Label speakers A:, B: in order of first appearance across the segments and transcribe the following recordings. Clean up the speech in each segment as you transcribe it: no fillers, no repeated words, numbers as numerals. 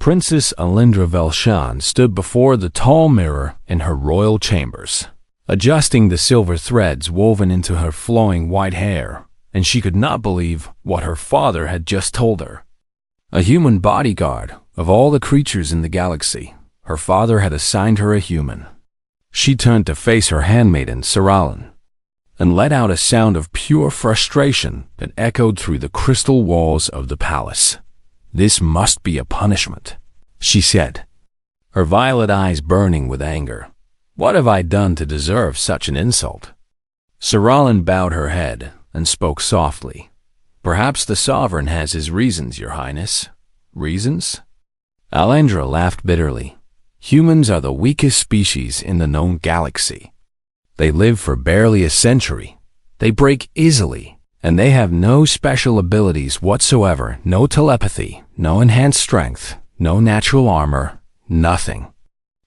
A: Princess Alindra Velshan stood before the tall mirror in her royal chambers, adjusting the silver threads woven into her flowing white hair, and she could not believe what her father had just told her. A human bodyguard of all the creatures in the galaxy, her father had assigned her a human. She turned to face her handmaiden, Saralan, and let out a sound of pure frustration that echoed through the crystal walls of the palace. "This must be a punishment," she said, her violet eyes burning with anger. "What have I done to deserve such an insult?" Saralan bowed her head and spoke softly. "Perhaps the sovereign has his reasons, Your Highness." "Reasons?" Alindra laughed bitterly. "Humans are the weakest species in the known galaxy. They live for barely a century. They break easily, and they have no special abilities whatsoever, no telepathy, no enhanced strength, no natural armor, nothing."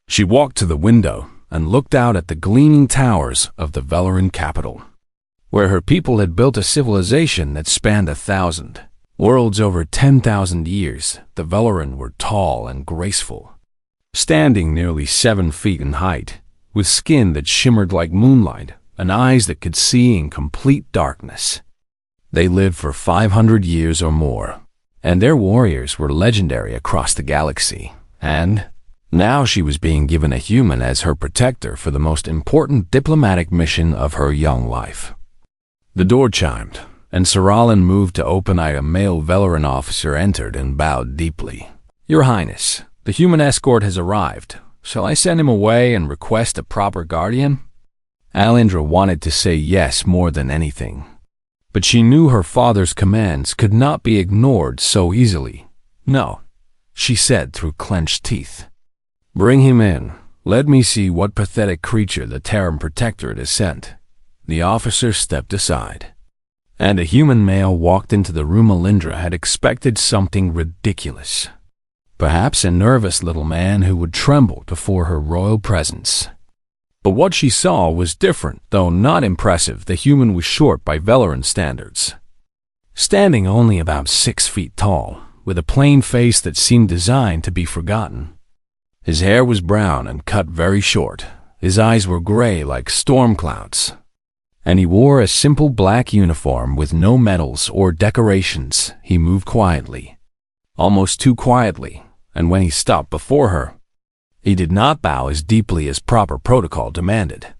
A: She walked to the window and looked out at the gleaming towers of the Velaran capital, where her people had built a civilization that spanned 1,000 worlds over 10,000 years. The Velaran were tall and graceful, standing nearly 7 feet in height, with skin that shimmered like moonlight and eyes that could see in complete darkness. They lived for 500 years or more, and their warriors were legendary across the galaxy. And now she was being given a human as her protector for the most important diplomatic mission of her young life. The door chimed, and Saralan moved to open. A male Velaran officer entered and bowed deeply. "Your Highness, the human escort has arrived. Shall I send him away and request a proper guardian?" Alindra wanted to say yes more than anything, but she knew her father's commands could not be ignored so easily. "No," she said through clenched teeth. "Bring him in. Let me see what pathetic creature the Terran Protectorate has sent." The officer stepped aside, and a human male walked into the room. Alindra had expected something ridiculous. Perhaps a nervous little man who would tremble before her royal presence. But what she saw was different, though not impressive. The human was short by Velaran standards, standing only about 6 feet tall, with a plain face that seemed designed to be forgotten. His hair was brown and cut very short. His eyes were gray like storm clouds, and he wore a simple black uniform with no medals or decorations. He moved quietly, almost too quietly, and when he stopped before her, he did not bow as deeply as proper protocol demanded.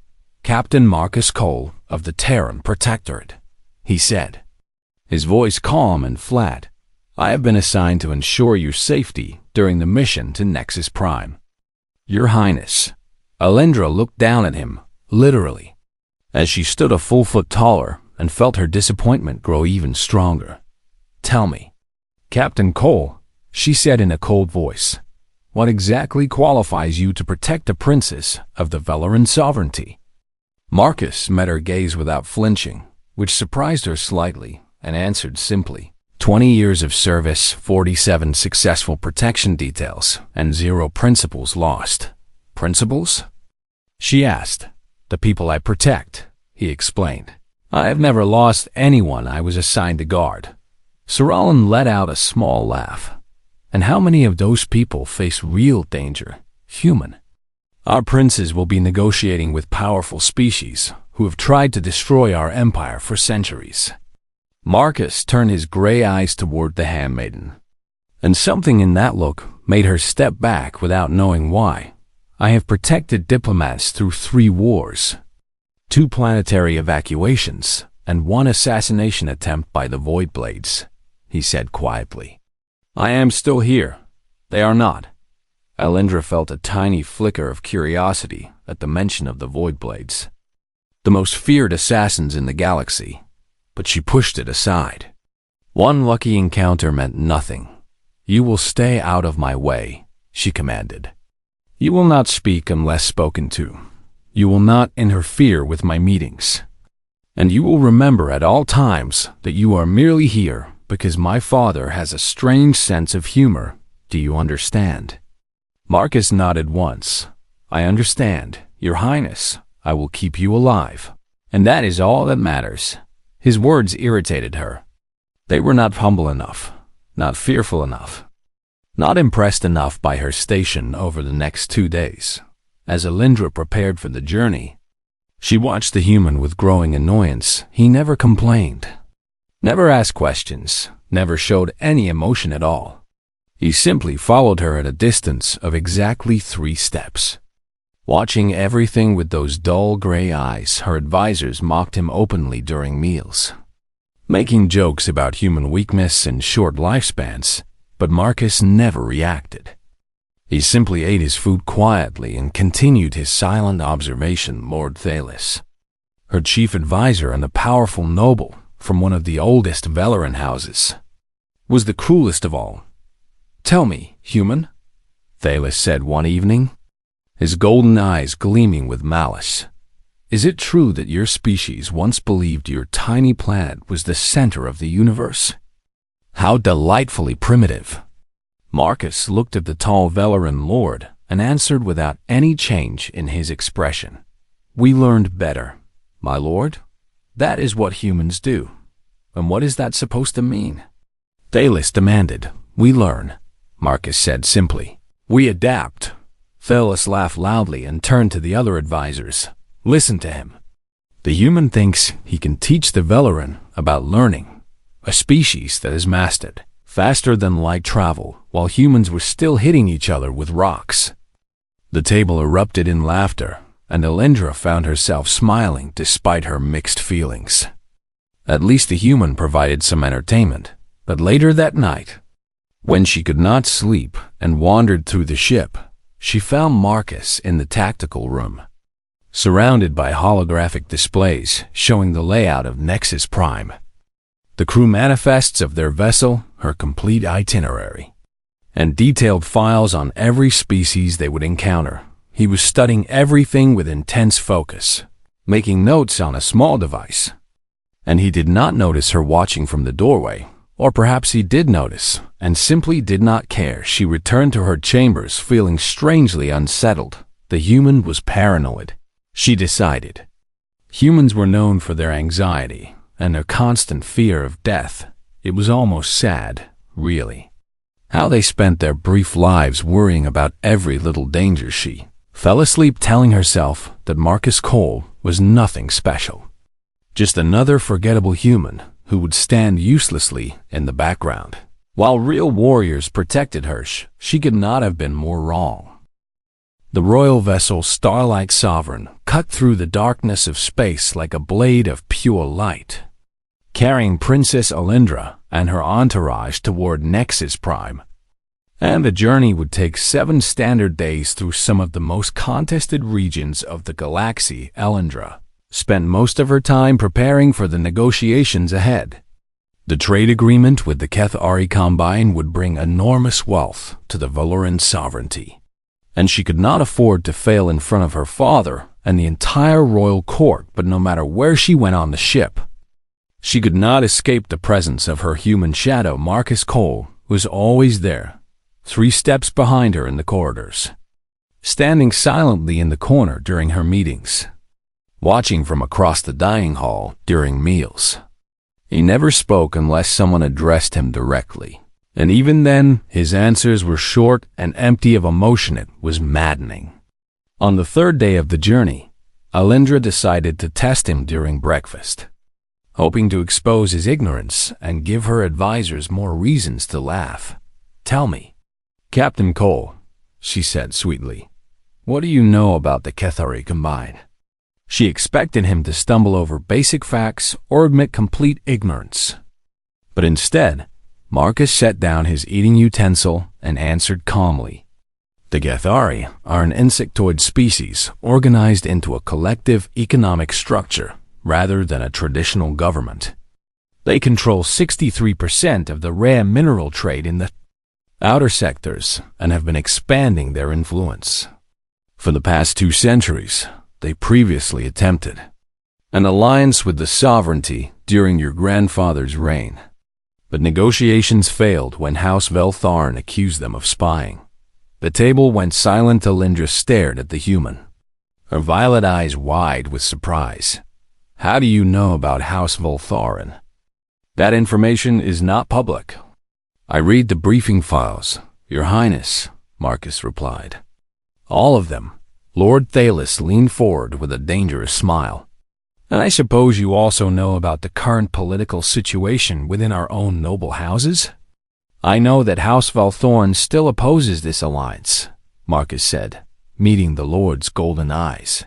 A: "Captain Marcus Cole of the Terran Protectorate," he said, his voice calm and flat. "I have been assigned to ensure your safety during the mission to Nexus Prime." "Your Highness." Alindra looked down at him, literally, as she stood a full foot taller and felt her disappointment grow even stronger. "Tell me, Captain Cole," she said in a cold voice, "what exactly qualifies you to protect a princess of the Velaran sovereignty?" Marcus met her gaze without flinching, which surprised her slightly, and answered simply, 20 years of service, 47 successful protection details, and 0 principles lost." "Principles?" she asked. "The people I protect," he explained. "I have never lost anyone I was assigned to guard." Saralan let out a small laugh. "And how many of those people face real danger, human? Our princes will be negotiating with powerful species who have tried to destroy our empire for centuries." Marcus turned his gray eyes toward the handmaiden, and something in that look made her step back without knowing why. "I have protected diplomats through 3 wars, 2 planetary evacuations, and 1 assassination attempt by the Voidblades," he said quietly. "I am still here. They are not." Alindra felt a tiny flicker of curiosity at the mention of the Voidblades, the most feared assassins in the galaxy, but she pushed it aside. One lucky encounter meant nothing. "You will stay out of my way," she commanded. "You will not speak unless spoken to. You will not interfere with my meetings. And you will remember at all times that you are merely here because my father has a strange sense of humor. Do you understand?" Marcus nodded once. "I understand, Your Highness. I will keep you alive. And that is all that matters." His words irritated her. They were not humble enough, not fearful enough. Not impressed enough by her station over the next 2 days, as Alindra prepared for the journey, she watched the human with growing annoyance. He never complained, never asked questions, never showed any emotion at all. He simply followed her at a distance of exactly 3 steps. Watching everything with those dull gray eyes, her advisors mocked him openly during meals, making jokes about human weakness and short lifespans, but Marcus never reacted. He simply ate his food quietly and continued his silent observation. Lord Thalis, her chief advisor and a powerful noble from one of the oldest Velaran houses, was the cruelest of all. "Tell me, human," Thalis said one evening, his golden eyes gleaming with malice, "is it true that your species once believed your tiny planet was the center of the universe?" How delightfully primitive! Marcus looked at the tall Velaran lord and answered without any change in his expression. "We learned better, my lord. That is what humans do." "And what is that supposed to mean?" Thalis demanded. "We learn," Marcus said simply. "We adapt." Thalis laughed loudly and turned to the other advisors. "Listen to him. The human thinks he can teach the Velaran about learning, a species that has mastered faster than light travel, while humans were still hitting each other with rocks." The table erupted in laughter, and Alindra found herself smiling despite her mixed feelings. At least the human provided some entertainment, but later that night, when she could not sleep and wandered through the ship, she found Marcus in the tactical room, surrounded by holographic displays showing the layout of Nexus Prime, the crew manifests of their vessel, her complete itinerary, and detailed files on every species they would encounter. He was studying everything with intense focus, making notes on a small device. And he did not notice her watching from the doorway, or perhaps he did notice and simply did not care. She returned to her chambers feeling strangely unsettled. The human was paranoid, she decided. Humans were known for their anxiety and their constant fear of death. It was almost sad, really, how they spent their brief lives worrying about every little danger. She fell asleep telling herself that Marcus Cole was nothing special, just another forgettable human who would stand uselessly in the background. While real warriors protected her, she could not have been more wrong. The royal vessel Starlight Sovereign cut through the darkness of space like a blade of pure light, carrying Princess Alindra and her entourage toward Nexus Prime. And the journey would take 7 standard days through some of the most contested regions of the galaxy. Alindra spent most of her time preparing for the negotiations ahead. The trade agreement with the Kethari Combine would bring enormous wealth to the Valoran sovereignty, and she could not afford to fail in front of her father and the entire royal court. But no matter where she went on the ship, she could not escape the presence of her human shadow. Marcus Cole was always there, 3 steps behind her in the corridors, standing silently in the corner during her meetings, watching from across the dining hall during meals. He never spoke unless someone addressed him directly, and even then, his answers were short and empty of emotion. It was maddening. On the 3rd day of the journey, Alindra decided to test him during breakfast, hoping to expose his ignorance and give her advisors more reasons to laugh. "Tell me, Captain Cole," she said sweetly, "what do you know about the Kethari Combine?" She expected him to stumble over basic facts or admit complete ignorance. But instead, Marcus set down his eating utensil and answered calmly. The Kethari are an insectoid species organized into a collective economic structure rather than a traditional government. They control 63% of the rare mineral trade in the outer sectors and have been expanding their influence. For the past 2 centuries, they previously attempted an alliance with the sovereignty during your grandfather's reign, but negotiations failed when House Veltharn accused them of spying. The table went silent. Alindra stared at the human, her violet eyes wide with surprise. "How do you know about House Veltharn?" "That information is not public. I read the briefing files. Your Highness, Marcus replied. All of them. Lord Thalos leaned forward with a dangerous smile. And I suppose you also know about the current political situation within our own noble houses? I know that House Valthorn still opposes this alliance, Marcus said, meeting the Lord's golden eyes.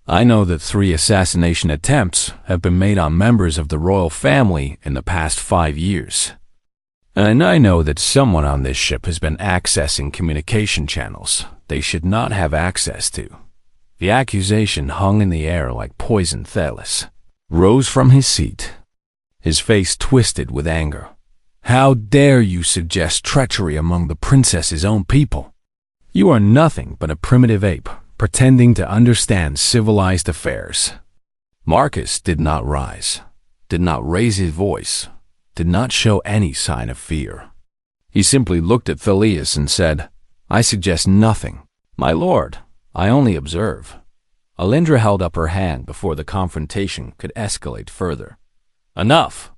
A: I know that 3 assassination attempts have been made on members of the royal family in the past 5 years. And I know that someone on this ship has been accessing communication channels they should not have access to. The accusation hung in the air like poison. Thalos rose from his seat, his face twisted with anger. How dare you suggest treachery among the princess's own people? You are nothing but a primitive ape, pretending to understand civilized affairs. Marcus did not rise, did not raise his voice, did not show any sign of fear. He simply looked at Thalius and said, I suggest nothing. My lord, I only observe. Alindra held up her hand before the confrontation could escalate further. Enough!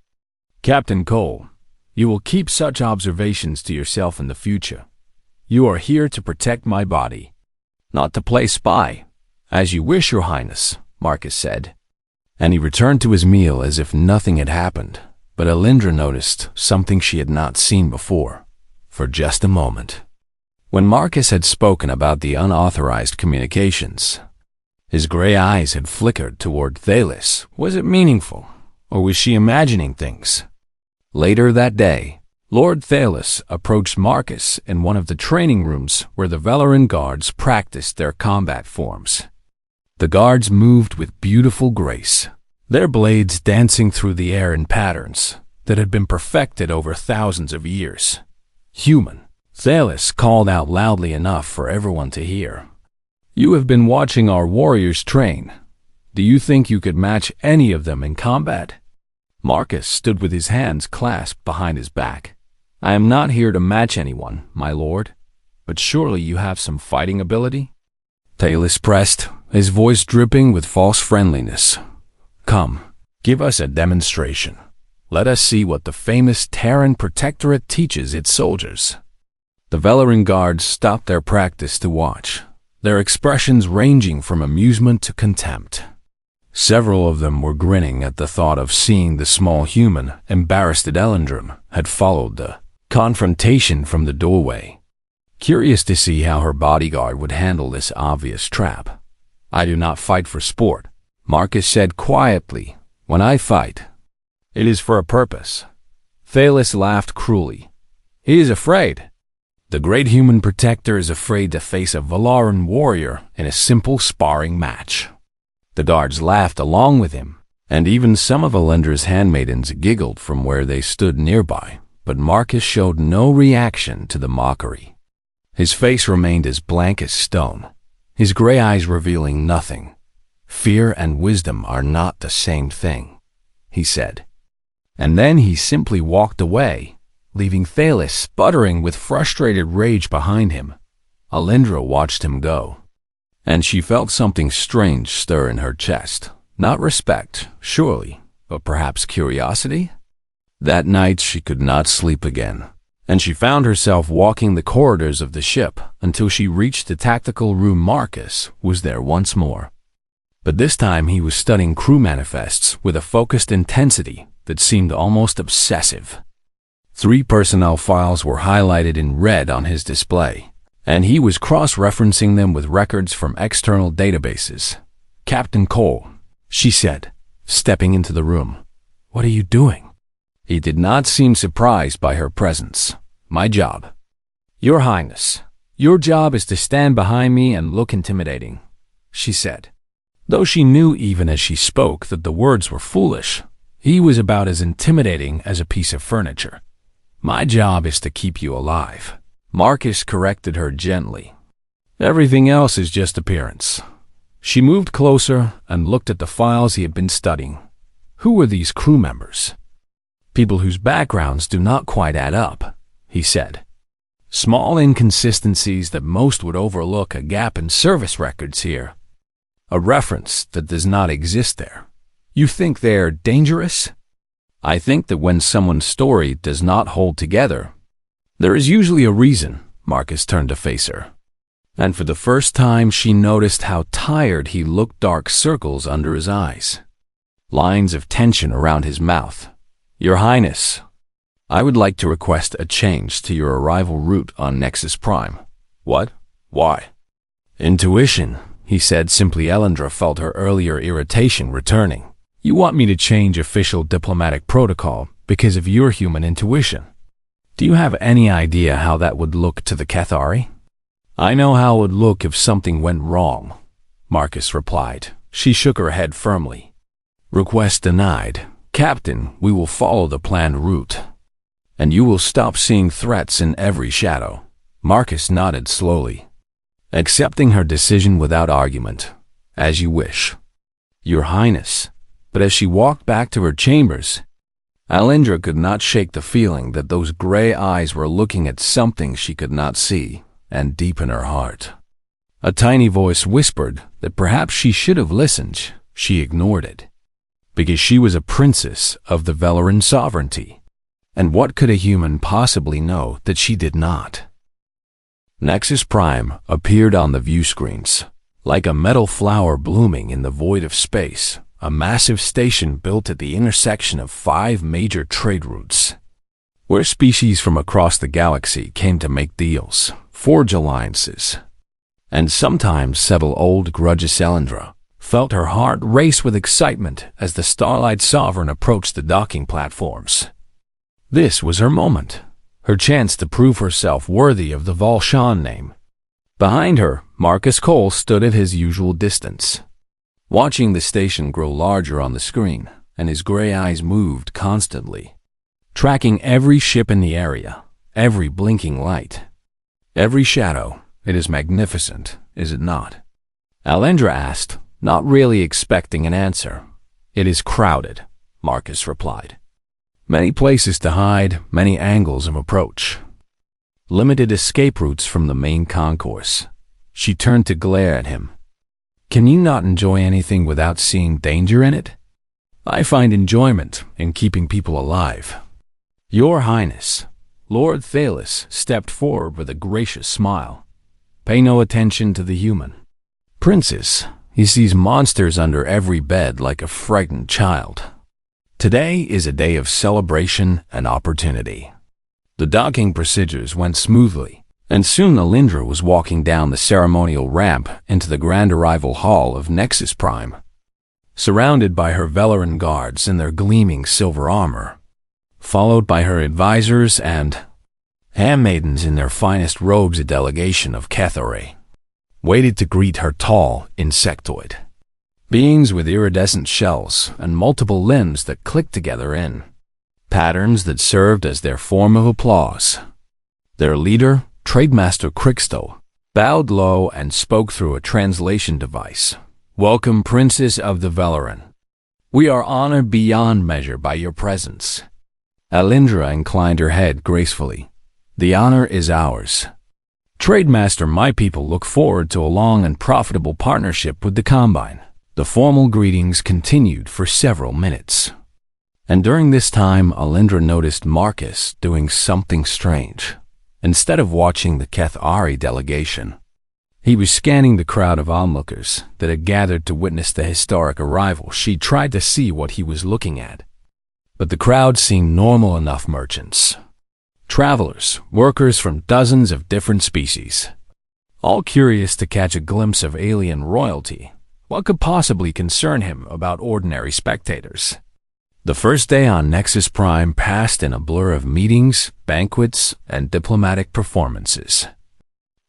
A: Captain Cole, you will keep such observations to yourself in the future. You are here to protect my body, not to play spy. As you wish, Your Highness, Marcus said. And he returned to his meal as if nothing had happened. But Alindra noticed something she had not seen before, for just a moment. When Marcus had spoken about the unauthorized communications, his gray eyes had flickered toward Thalos. Was it meaningful, or was she imagining things? Later that day, Lord Thalos approached Marcus in one of the training rooms where the Velaran guards practiced their combat forms. The guards moved with beautiful grace, their blades dancing through the air in patterns that had been perfected over thousands of years. Human. Thalos called out loudly enough for everyone to hear. You have been watching our warriors train. Do you think you could match any of them in combat? Marcus stood with his hands clasped behind his back. I am not here to match anyone, my lord, but surely you have some fighting ability? Thalos pressed, his voice dripping with false friendliness. Come, give us a demonstration. Let us see what the famous Terran Protectorate teaches its soldiers. The Velaran guards stopped their practice to watch, their expressions ranging from amusement to contempt. Several of them were grinning at the thought of seeing the small human, embarrassed at Elendrum, had followed the confrontation from the doorway, curious to see how her bodyguard would handle this obvious trap. I do not fight for sport, Marcus said quietly. When I fight, it is for a purpose. Thalos laughed cruelly. He is afraid. The great human protector is afraid to face a Velaran warrior in a simple sparring match. The guards laughed along with him, and even some of Alendra's handmaidens giggled from where they stood nearby, but Marcus showed no reaction to the mockery. His face remained as blank as stone, his gray eyes revealing nothing. Fear and wisdom are not the same thing, he said. And then he simply walked away, leaving Thalos sputtering with frustrated rage behind him. Alindra watched him go, and she felt something strange stir in her chest. Not respect, surely, but perhaps curiosity? That night she could not sleep again, and she found herself walking the corridors of the ship until she reached the tactical room. Marcus was there once more. But this time he was studying crew manifests with a focused intensity that seemed almost obsessive. 3 personnel files were highlighted in red on his display, and he was cross-referencing them with records from external databases. Captain Cole, she said, stepping into the room. What are you doing? He did not seem surprised by her presence. My job. Your Highness, your job is to stand behind me and look intimidating, she said. Though she knew even as she spoke that the words were foolish, he was about as intimidating as a piece of furniture. My job is to keep you alive. Marcus corrected her gently. Everything else is just appearance. She moved closer and looked at the files he had been studying. Who were these crew members? People whose backgrounds do not quite add up, he said. Small inconsistencies that most would overlook, a gap in service records here. A reference that does not exist there. You think they're dangerous? I think that when someone's story does not hold together, There is usually a reason. Marcus turned to face her. And for the first time, she noticed how tired he looked, dark circles under his eyes, lines of tension around his mouth. Your Highness, I would like to request a change to your arrival route on Nexus Prime. What? Why? Intuition, he said simply. Elendra felt her earlier irritation returning. You want me to change official diplomatic protocol because of your human intuition? Do you have any idea how that would look to the Cathari? I know how it would look if something went wrong, Marcus replied. She shook her head firmly. Request denied. Captain, we will follow the planned route, and you will stop seeing threats in every shadow. Marcus nodded slowly, accepting her decision without argument. As you wish, Your Highness. But as she walked back to her chambers, Elendra could not shake the feeling that those gray eyes were looking at something she could not see, and deep in her heart, a tiny voice whispered that perhaps she should have listened. She ignored it, because she was a princess of the Velaran sovereignty, and what could a human possibly know that she did not? Nexus Prime appeared on the view screens, like a metal flower blooming in the void of space, a massive station built at the intersection of 5 major trade routes, where species from across the galaxy came to make deals, forge alliances, and sometimes settle old grudges. Elendra felt her heart race with excitement as the Starlight Sovereign approached the docking platforms. This was her moment, her chance to prove herself worthy of the Valshan name. Behind her, Marcus Cole stood at his usual distance, watching the station grow larger on the screen, and his gray eyes moved constantly, tracking every ship in the area, every blinking light, every shadow. It is magnificent, is it not? Elendra asked, not really expecting an answer. It is crowded, Marcus replied. Many places to hide, many angles of approach, limited escape routes from the main concourse. She turned to glare at him. Can you not enjoy anything without seeing danger in it? I find enjoyment in keeping people alive. Your Highness, Lord Thalis stepped forward with a gracious smile. Pay no attention to the human. Princess, he sees monsters under every bed like a frightened child. Today is a day of celebration and opportunity. The docking procedures went smoothly, and soon Elendra was walking down the ceremonial ramp into the grand arrival hall of Nexus Prime, surrounded by her Velaran guards in their gleaming silver armor, followed by her advisors and handmaidens in their finest robes. A delegation of Cathari waited to greet her, tall insectoid beings with iridescent shells and multiple limbs that clicked together in patterns that served as their form of applause. Their leader, Trademaster Crixto, bowed low and spoke through a translation device. Welcome, Princess of the Velaran. We are honored beyond measure by your presence. Elendra inclined her head gracefully. The honor is ours. Trademaster, my people look forward to a long and profitable partnership with the Combine. The formal greetings continued for several minutes, and during this time Elendra noticed Marcus doing something strange. Instead of watching the Cathari delegation, he was scanning the crowd of onlookers that had gathered to witness the historic arrival. She tried to see what he was looking at, but the crowd seemed normal enough. Merchants, travelers, workers from dozens of different species, all curious to catch a glimpse of alien royalty. What could possibly concern him about ordinary spectators? The first day on Nexus Prime passed in a blur of meetings, banquets, and diplomatic performances.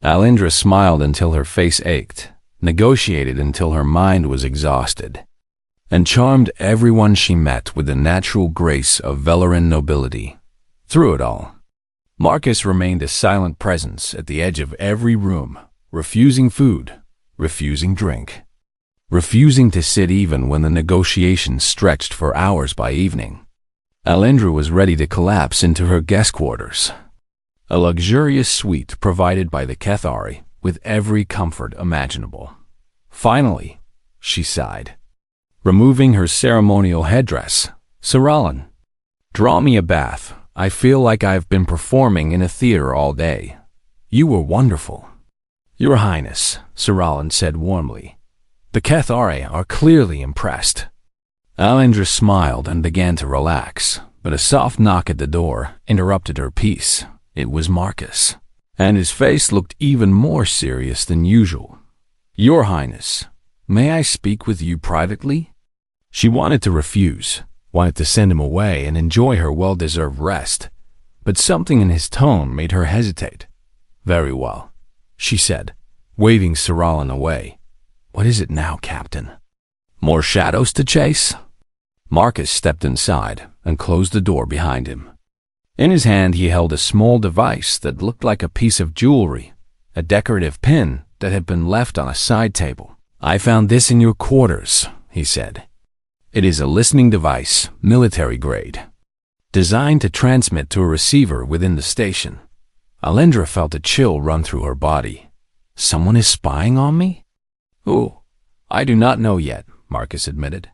A: Elendra smiled until her face ached, negotiated until her mind was exhausted, and charmed everyone she met with the natural grace of Velaran nobility. Through it all, Marcus remained a silent presence at the edge of every room, refusing food, refusing drink, refusing to sit even when the negotiations stretched for hours. By evening, Elendra was ready to collapse into her guest quarters, a luxurious suite provided by the Cathari with every comfort imaginable. Finally, she sighed, removing her ceremonial headdress. Saralan, draw me a bath. I feel like I've been performing in a theater all day. You were wonderful." "Your Highness," Sir Roland said warmly. "The Cathari are clearly impressed." Alindra smiled and began to relax, but a soft knock at the door interrupted her peace. It was Marcus, and his face looked even more serious than usual. "Your Highness, may I speak with you privately?" She wanted to refuse, wanted to send him away and enjoy her well-deserved rest, but something in his tone made her hesitate. "Very well," she said, waving Sir Roland away. "What is it now, Captain? More shadows to chase?" Marcus stepped inside and closed the door behind him. In his hand he held a small device that looked like a piece of jewelry, a decorative pin that had been left on a side table. "I found this in your quarters," he said. "It is a listening device, military grade, designed to transmit to a receiver within the station." Alindra felt a chill run through her body. "Someone is spying on me?" "Who? I do not know yet," Marcus admitted.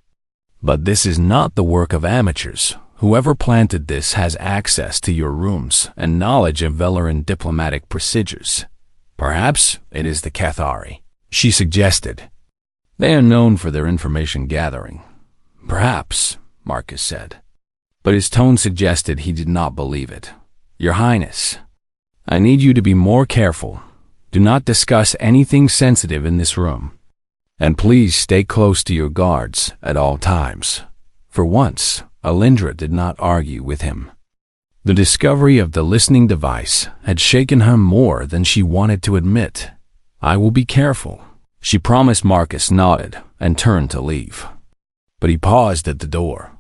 A: "But this is not the work of amateurs. Whoever planted this has access to your rooms and knowledge of Velaran diplomatic procedures. Perhaps it is the Cathari," she suggested. "They are known for their information gathering." "Perhaps," Marcus said. But his tone suggested he did not believe it. "Your Highness, I need you to be more careful. Do not discuss anything sensitive in this room. And please stay close to your guards at all times." For once, Alindra did not argue with him. The discovery of the listening device had shaken her more than she wanted to admit. "I will be careful," she promised. Marcus nodded and turned to leave. But he paused at the door.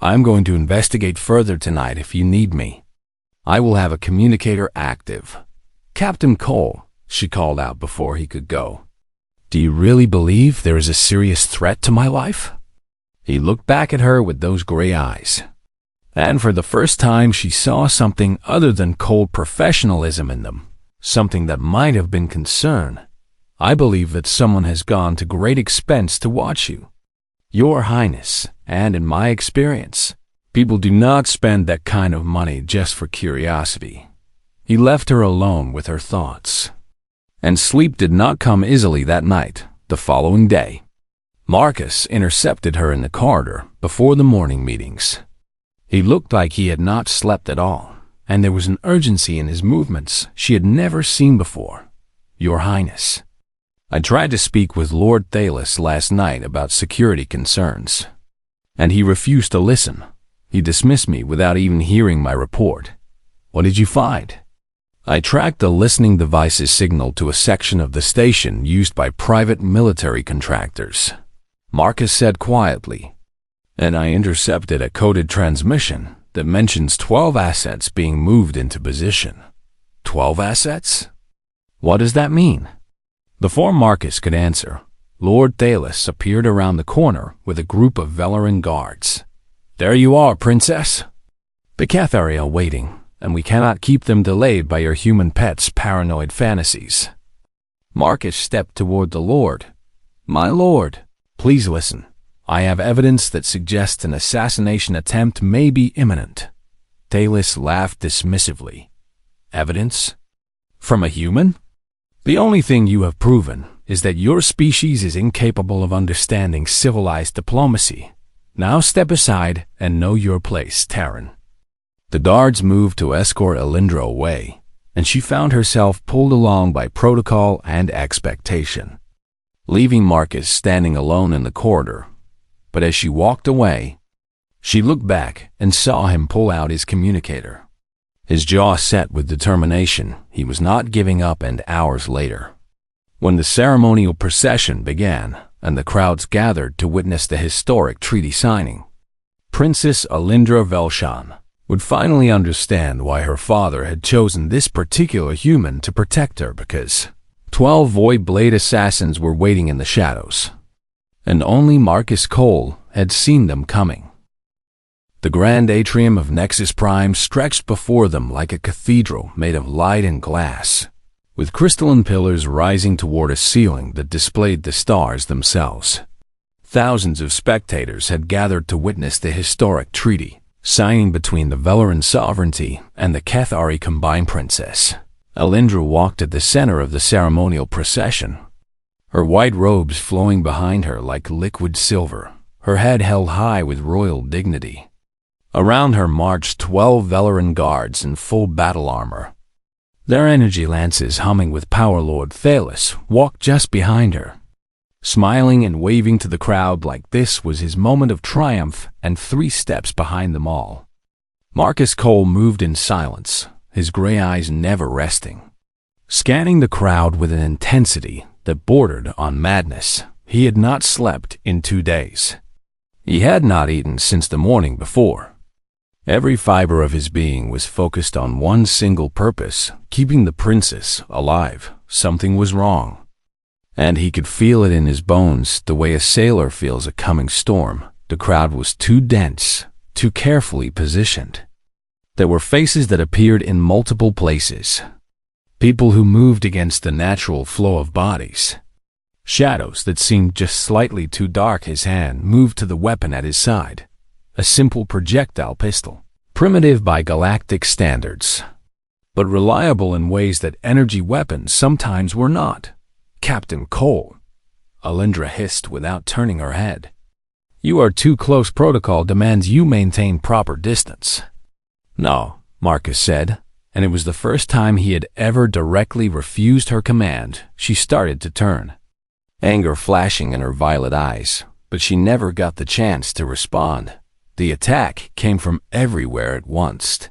A: "I'm going to investigate further tonight if you need me. I will have a communicator active." "Captain Cole," she called out before he could go. "Do you really believe there is a serious threat to my life?" He looked back at her with those gray eyes, and for the first time she saw something other than cold professionalism in them, something that might have been concern. "I believe that someone has gone to great expense to watch you, Your Highness, and in my experience, people do not spend that kind of money just for curiosity." He left her alone with her thoughts, and sleep did not come easily that night. The following day, Marcus intercepted her in the corridor before the morning meetings. He looked like he had not slept at all, and there was an urgency in his movements she had never seen before. "Your Highness, I tried to speak with Lord Thalos last night about security concerns, and he refused to listen. He dismissed me without even hearing my report." "What did you find?" "I tracked the listening device's signal to a section of the station used by private military contractors," Marcus said quietly. "And I intercepted a coded transmission that mentions 12 assets being moved into position." 12 assets? What does that mean? Before Marcus could answer, Lord Thalos appeared around the corner with a group of Velaran guards. "There you are, Princess. The Cathari are waiting, and we cannot keep them delayed by your human pet's paranoid fantasies." Marcus stepped toward the Lord. "My lord, please listen. I have evidence that suggests an assassination attempt may be imminent." Thalos laughed dismissively. "Evidence? From a human? The only thing you have proven is that your species is incapable of understanding civilized diplomacy. Now step aside and know your place, Terran." The guards moved to escort Alindra away, and she found herself pulled along by protocol and expectation, leaving Marcus standing alone in the corridor. But as she walked away, she looked back and saw him pull out his communicator. His jaw set with determination. He was not giving up. And hours later, when the ceremonial procession began and the crowds gathered to witness the historic treaty signing, Princess Alindra Velshan would finally understand why her father had chosen this particular human to protect her, because 12 Void Blade assassins were waiting in the shadows, and only Marcus Cole had seen them coming. The grand atrium of Nexus Prime stretched before them like a cathedral made of light and glass, with crystalline pillars rising toward a ceiling that displayed the stars themselves. Thousands of spectators had gathered to witness the historic treaty, signing between the Velaran sovereignty and the Cathari combined princess. Alindra walked at the center of the ceremonial procession, her white robes flowing behind her like liquid silver, her head held high with royal dignity. Around her marched 12 Velaran guards in full battle armor. Their energy lances humming with Power Lord Thalos walked just behind her, smiling and waving to the crowd like this was his moment of triumph and 3 steps behind them all. Marcus Cole moved in silence, his gray eyes never resting, scanning the crowd with an intensity that bordered on madness. He had not slept in 2 days. He had not eaten since the morning before. Every fiber of his being was focused on one single purpose, keeping the princess alive. Something was wrong, and he could feel it in his bones the way a sailor feels a coming storm. The crowd was too dense, too carefully positioned. There were faces that appeared in multiple places, people who moved against the natural flow of bodies, shadows that seemed just slightly too dark. His hand moved to the weapon at his side, a simple projectile pistol, primitive by galactic standards, but reliable in ways that energy weapons sometimes were not. "Captain Cole," Alindra hissed without turning her head. "You are too close. Protocol demands you maintain proper distance." "No," Marcus said, and it was the first time he had ever directly refused her command. She started to turn, anger flashing in her violet eyes, but she never got the chance to respond. The attack came from everywhere at once.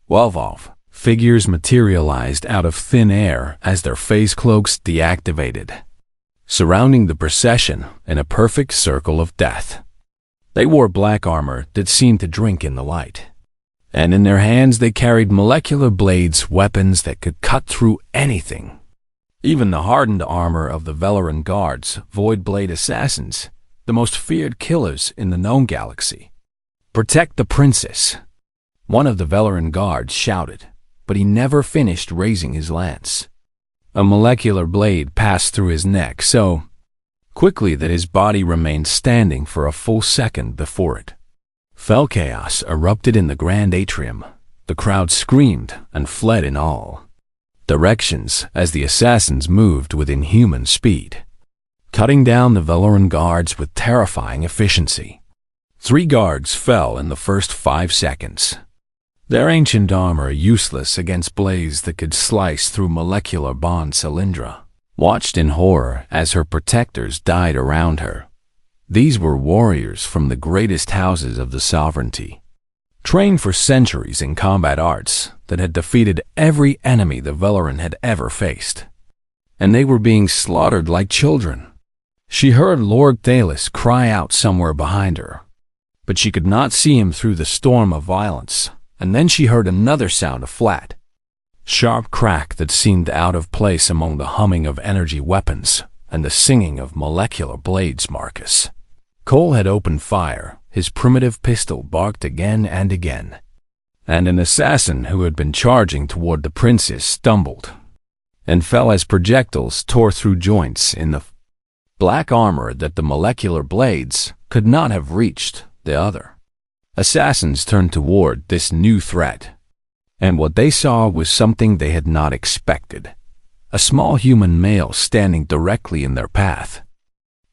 A: 12 figures materialized out of thin air as their face cloaks deactivated, surrounding the procession in a perfect circle of death. They wore black armor that seemed to drink in the light, and in their hands they carried molecular blades, weapons that could cut through anything. Even the hardened armor of the Velaran guards, Void Blade assassins, the most feared killers in the known galaxy. "Protect the princess," one of the Velaran guards shouted, but he never finished raising his lance. A molecular blade passed through his neck so quickly that his body remained standing for a full second before it fell. Chaos erupted in the grand atrium. The crowd screamed and fled in all directions as the assassins moved with inhuman speed, cutting down the Velaran guards with terrifying efficiency. 3 guards fell in the first 5 seconds, their ancient armor useless against blades that could slice through molecular bonds. Alindra watched in horror as her protectors died around her. These were warriors from the greatest houses of the sovereignty, trained for centuries in combat arts that had defeated every enemy the Velaran had ever faced, and they were being slaughtered like children. She heard Lord Thalos cry out somewhere behind her, but she could not see him through the storm of violence. And then she heard another sound, a flat, sharp crack that seemed out of place among the humming of energy weapons and the singing of molecular blades. Marcus Cole had opened fire. His primitive pistol barked again and again, and an assassin who had been charging toward the princess stumbled and fell as projectiles tore through joints in the black armor that the molecular blades could not have reached. The other assassins turned toward this new threat, and what they saw was something they had not expected. A small human male standing directly in their path,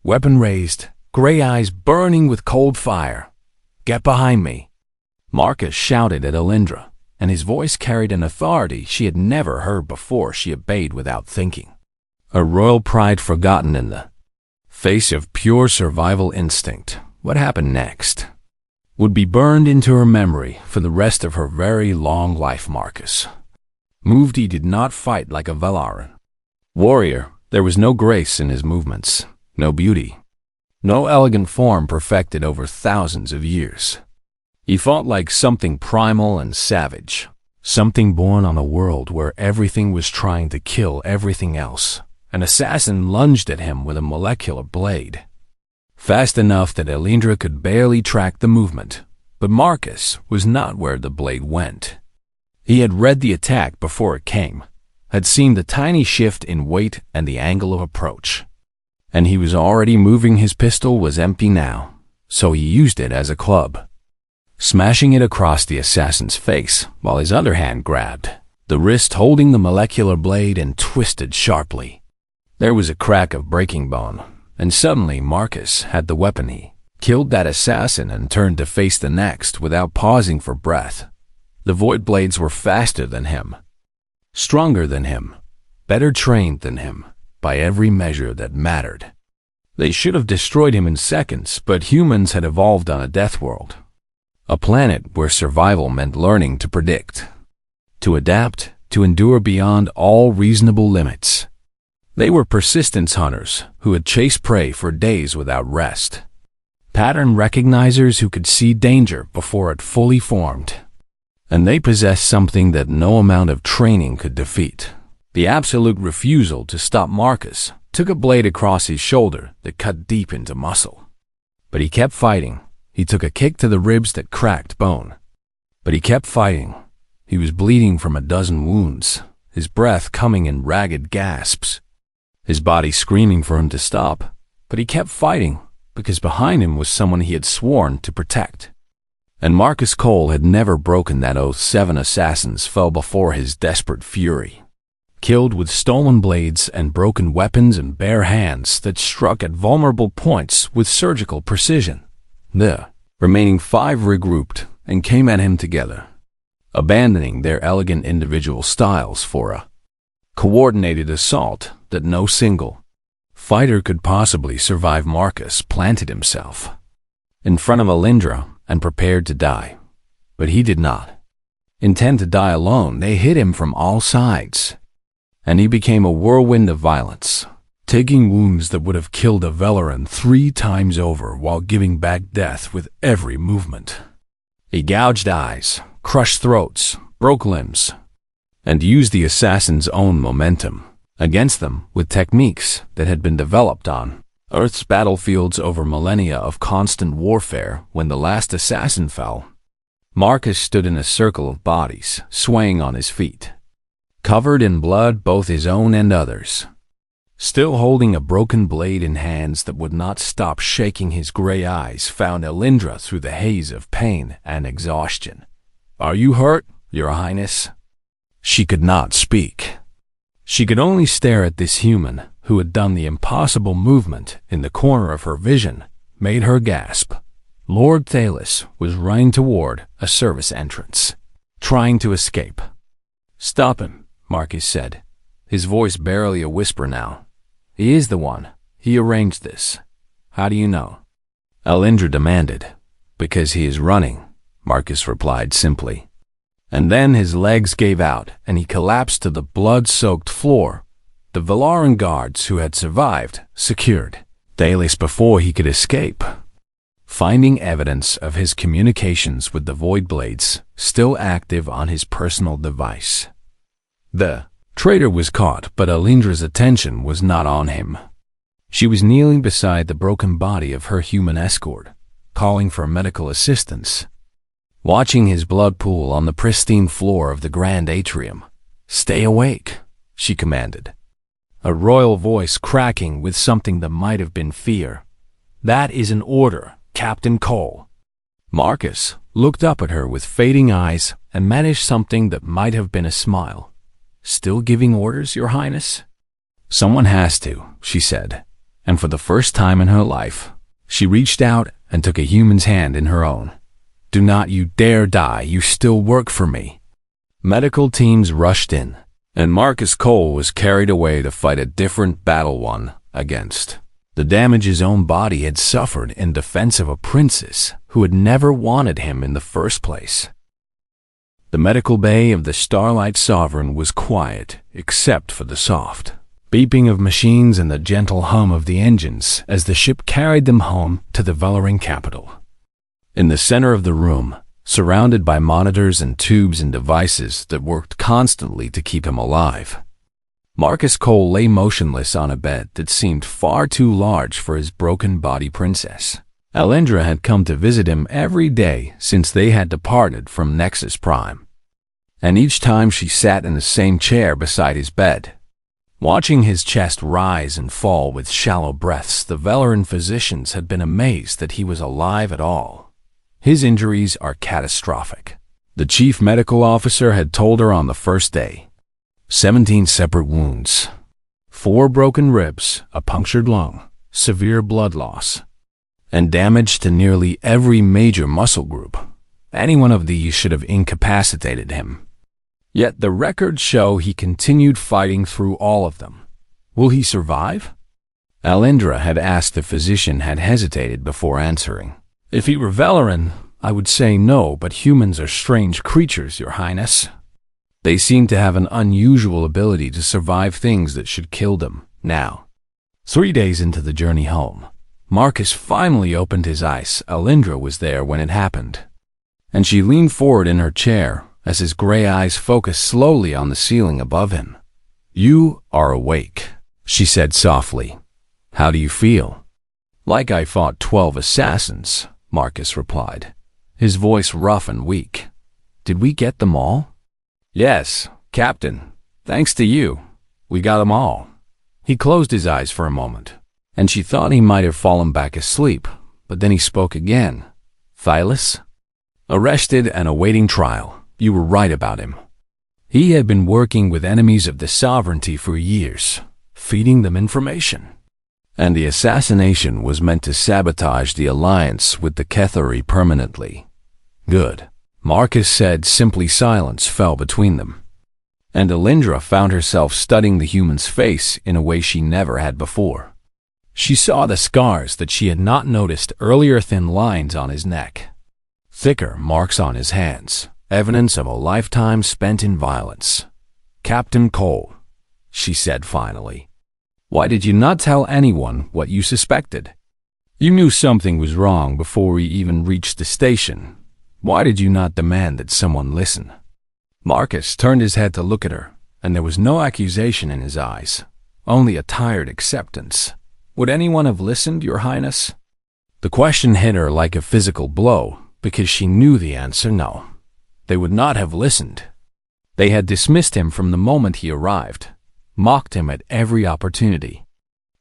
A: weapon raised, gray eyes burning with cold fire. "Get behind me," Marcus shouted at Alindra, and his voice carried an authority she had never heard before. She obeyed without thinking, her royal pride forgotten in the face of pure survival instinct. What happened next would be burned into her memory for the rest of her very long life. Marcus moved. He did not fight like a Velaran warrior. There was no grace in his movements, no beauty, no elegant form perfected over thousands of years. He fought like something primal and savage, something born on a world where everything was trying to kill everything else. An assassin lunged at him with a molecular blade, fast enough that Alindra could barely track the movement, but Marcus was not where the blade went. He had read the attack before it came, had seen the tiny shift in weight and the angle of approach, and he was already moving. His pistol was empty now, so he used it as a club. smashing it across the assassin's face while his other hand grabbed the wrist holding the molecular blade and twisted sharply. There was a crack of breaking bone, and suddenly Marcus had the weapon. He killed that assassin and turned to face the next without pausing for breath. The void blades were faster than him, stronger than him, better trained than him, by every measure that mattered. They should have destroyed him in seconds, but humans had evolved on a death world, a planet where survival meant learning to predict, to adapt, to endure beyond all reasonable limits. They were persistence hunters who had chased prey for days without rest, pattern recognizers who could see danger before it fully formed. And they possessed something that no amount of training could defeat: the absolute refusal to stop. Marcus took a blade across his shoulder that cut deep into muscle. But he kept fighting. He took a kick to the ribs that cracked bone. But he kept fighting. He was bleeding from a dozen wounds, his breath coming in ragged gasps, his body screaming for him to stop. But he kept fighting because behind him was someone he had sworn to protect. And Marcus Cole had never broken that oath. 7 assassins fell before his desperate fury, killed with stolen blades and broken weapons and bare hands that struck at vulnerable points with surgical precision. The remaining 5 regrouped and came at him together, abandoning their elegant individual styles for a coordinated assault that no single fighter could possibly survive. Marcus planted himself in front of Alindra and prepared to die. But he did not intend to die alone. They hit him from all sides, and he became a whirlwind of violence, taking wounds that would have killed a Velaran 3 times over while giving back death with every movement. He gouged eyes, crushed throats, broke limbs, and used the assassin's own momentum against them with techniques that had been developed on Earth's battlefields over millennia of constant warfare. When the last assassin fell, Marcus stood in a circle of bodies, swaying on his feet, covered in blood, both his own and others, still holding a broken blade in hands that would not stop shaking. His gray eyes found Alindra through the haze of pain and exhaustion. "Are you hurt, Your Highness?" She could not speak. She could only stare at this human who had done the impossible. Movement in the corner of her vision made her gasp. Lord Thalos was running toward a service entrance, trying to escape. "Stop him," Marcus said, his voice barely a whisper now. "He is the one. He arranged this." "How do you know?" Alindra demanded. "Because he is running," Marcus replied simply. And then his legs gave out and he collapsed to the blood-soaked floor. The Velaran guards who had survived secured Thalos before he could escape, finding evidence of his communications with the Void Blades still active on his personal device. The traitor was caught, but Alindra's attention was not on him. She was kneeling beside the broken body of her human escort, calling for medical assistance, watching his blood pool on the pristine floor of the grand atrium. "Stay awake," she commanded, a royal voice cracking with something that might have been fear. "That is an order, Captain Cole." Marcus looked up at her with fading eyes and managed something that might have been a smile. "Still giving orders, Your Highness?" "Someone has to," she said, and for the first time in her life, she reached out and took a human's hand in her own. "Do not you dare die. You still work for me." Medical teams rushed in, and Marcus Cole was carried away to fight a different battle, one against the damage his own body had suffered in defense of a princess who had never wanted him in the first place. The medical bay of the Starlight Sovereign was quiet, except for the soft beeping of machines and the gentle hum of the engines as the ship carried them home to the Velaran capital. In the center of the room, surrounded by monitors and tubes and devices that worked constantly to keep him alive, Marcus Cole lay motionless on a bed that seemed far too large for his broken body princess. Alindra had come to visit him every day since they had departed from Nexus Prime, and each time she sat in the same chair beside his bed, watching his chest rise and fall with shallow breaths. The Velaran physicians had been amazed that he was alive at all. His injuries are catastrophic. The chief medical officer had told her on the first day. 17 separate wounds. 4 broken ribs, a punctured lung, severe blood loss, and damage to nearly every major muscle group. Any one of these should have incapacitated him. Yet the records show he continued fighting through all of them. Will he survive? Alindra had asked. The physician had hesitated before answering. If he were Velarin, I would say no, but humans are strange creatures, Your Highness. They seem to have an unusual ability to survive things that should kill them. Now, 3 days into the journey home, Marcus finally opened his eyes. Alindra was there when it happened, and she leaned forward in her chair as his gray eyes focused slowly on the ceiling above him. You are awake, she said softly. How do you feel? Like I fought 12 assassins, Marcus replied, his voice rough and weak. Did we get them all? Yes, Captain. Thanks to you, we got them all. He closed his eyes for a moment, and she thought he might have fallen back asleep, but then he spoke again. Thylas? Arrested and awaiting trial. You were right about him. He had been working with enemies of the sovereignty for years, feeding them information. And the assassination was meant to sabotage the alliance with the Kethari permanently. Good, Marcus said. Simply silence fell between them. And Alindra found herself studying the human's face in a way she never had before. She saw the scars that she had not noticed earlier, thin lines on his neck, thicker marks on his hands, evidence of a lifetime spent in violence. Captain Cole, she said finally. Why did you not tell anyone what you suspected? You knew something was wrong before we even reached the station. Why did you not demand that someone listen? Marcus turned his head to look at her, and there was no accusation in his eyes, only a tired acceptance. Would anyone have listened, Your Highness? The question hit her like a physical blow, because she knew the answer. No. They would not have listened. They had dismissed him from the moment he arrived, mocked him at every opportunity,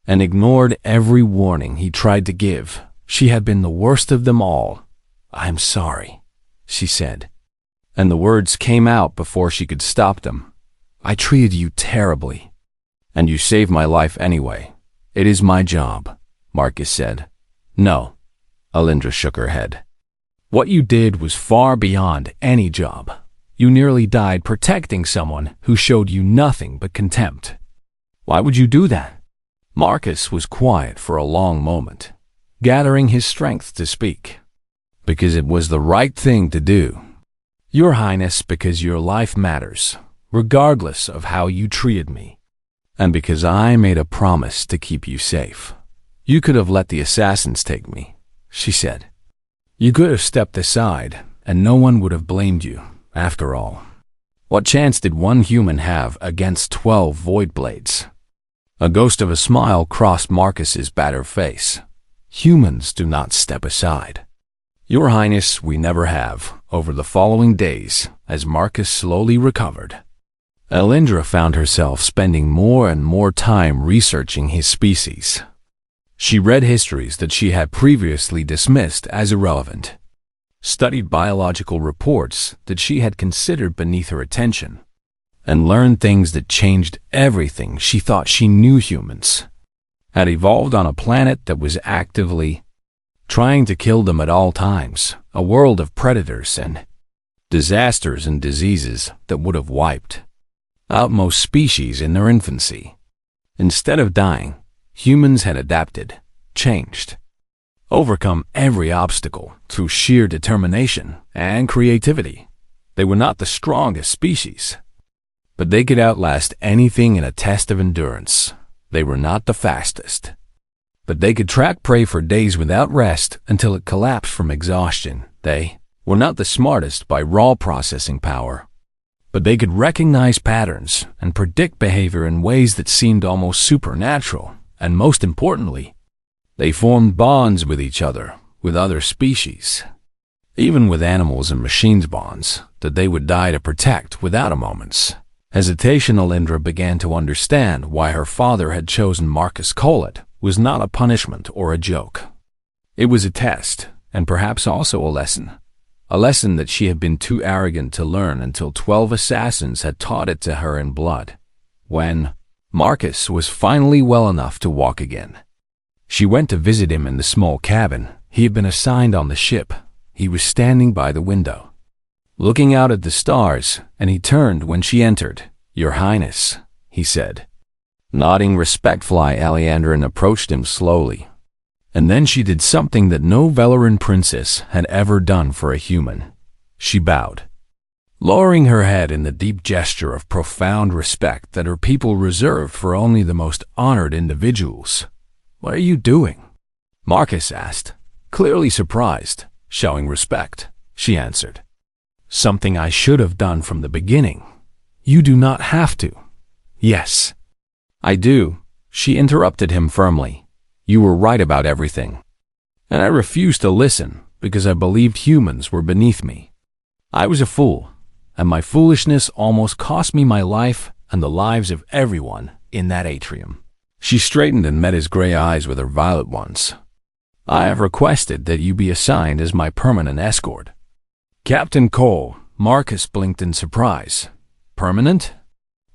A: and ignored every warning he tried to give. She had been the worst of them all. I'm sorry, she said, and the words came out before she could stop them. I treated you terribly, and you saved my life anyway. It is my job, Marcus said. No, Alindra shook her head. What you did was far beyond any job. You nearly died protecting someone who showed you nothing but contempt. Why would you do that? Marcus was quiet for a long moment, gathering his strength to speak. Because it was the right thing to do. Your Highness, because your life matters, regardless of how you treated me. And because I made a promise to keep you safe. You could have let the assassins take me, she said. You could have stepped aside, and no one would have blamed you, after all. What chance did one human have against 12 void blades? A ghost of a smile crossed Marcus's battered face. Humans do not step aside. Your Highness, we never have. Over the following days, as Marcus slowly recovered, Alindra found herself spending more and more time researching his species. She read histories that she had previously dismissed as irrelevant, studied biological reports that she had considered beneath her attention, and learned things that changed everything she thought she knew. Humans had evolved on a planet that was actively trying to kill them at all times, a world of predators and disasters and diseases that would have wiped out most species in their infancy. Instead of dying, humans had adapted, changed, overcome every obstacle through sheer determination and creativity. They were not the strongest species, but they could outlast anything in a test of endurance. They were not the fastest, but they could track prey for days without rest until it collapsed from exhaustion. They were not the smartest by raw processing power, but they could recognize patterns and predict behavior in ways that seemed almost supernatural. And most importantly, they formed bonds with each other, with other species, even with animals and machines, bonds that they would die to protect without a moment's hesitation. Alindra began to understand why her father had chosen Marcus Collett was not a punishment or a joke. It was a test, and perhaps also a lesson. A lesson that she had been too arrogant to learn until 12 assassins had taught it to her in blood. When Marcus was finally well enough to walk again, she went to visit him in the small cabin he had been assigned on the ship. He was standing by the window, looking out at the stars, and he turned when she entered. "Your Highness," he said. Nodding respectfully, Alejandra approached him slowly. And then she did something that no Velaran princess had ever done for a human. She bowed, lowering her head in the deep gesture of profound respect that her people reserved for only the most honored individuals. "What are you doing?" Marcus asked, clearly surprised. "Showing respect," she answered. "Something I should have done from the beginning." "You do not have to." "Yes, I do," she interrupted him firmly. "You were right about everything. And I refused to listen because I believed humans were beneath me. I was a fool, and my foolishness almost cost me my life and the lives of everyone in that atrium." She straightened and met his gray eyes with her violet ones. "I have requested that you be assigned as my permanent escort." "Captain Cole," Marcus blinked in surprise. "Permanent?"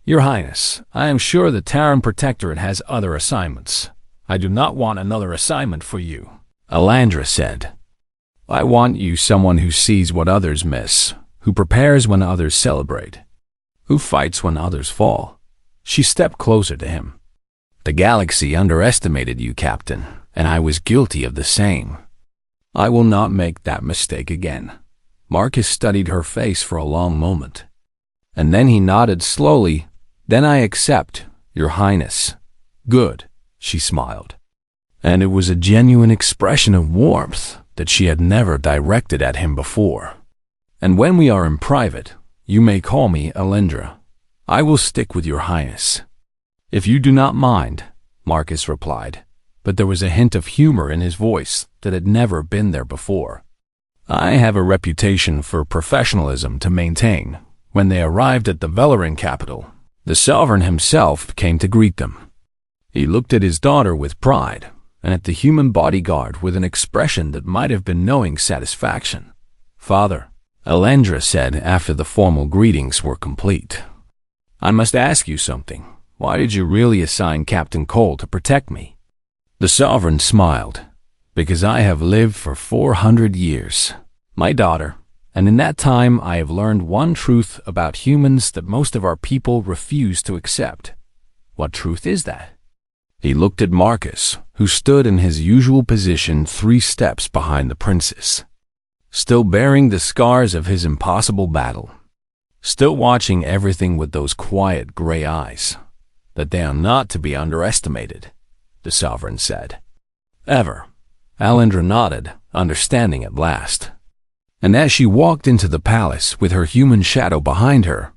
A: "Your Highness, I am sure the Terran Protectorate has other assignments. I do not want another assignment for you," Alejandra said. "I want you someone who sees what others miss, who prepares when others celebrate, who fights when others fall." She stepped closer to him. "The galaxy underestimated you, Captain, and I was guilty of the same. I will not make that mistake again." Marcus studied her face for a long moment, and then he nodded slowly. "Then I accept, Your Highness." "Good," she smiled, and it was a genuine expression of warmth that she had never directed at him before. "And when we are in private, you may call me Alejandra. I will stick with Your Highness." "If you do not mind," Marcus replied, but there was a hint of humor in his voice that had never been there before. "I have a reputation for professionalism to maintain." When they arrived at the Velaran capital, the Sovereign himself came to greet them. He looked at his daughter with pride, and at the human bodyguard with an expression that might have been knowing satisfaction. "Father," Alejandra said after the formal greetings were complete, "I must ask you something. Why did you really assign Captain Cole to protect me?" The Sovereign smiled. "Because I have lived for 400 years, my daughter, and in that time I have learned one truth about humans that most of our people refuse to accept." "What truth is that?" He looked at Marcus, who stood in his usual position 3 steps behind the princess, still bearing the scars of his impossible battle, still watching everything with those quiet gray eyes. "That they are not to be underestimated," the Sovereign said. "Ever." Alejandra nodded, understanding at last. And as she walked into the palace with her human shadow behind her,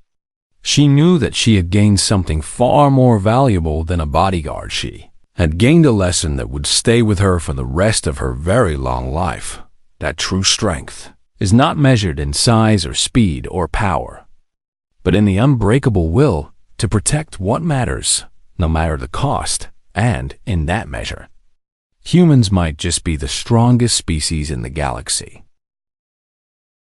A: she knew that she had gained something far more valuable than a bodyguard. She had gained a lesson that would stay with her for the rest of her very long life. That true strength is not measured in size or speed or power, but in the unbreakable will to protect what matters, no matter the cost, and in that measure, humans might just be the strongest species in the galaxy.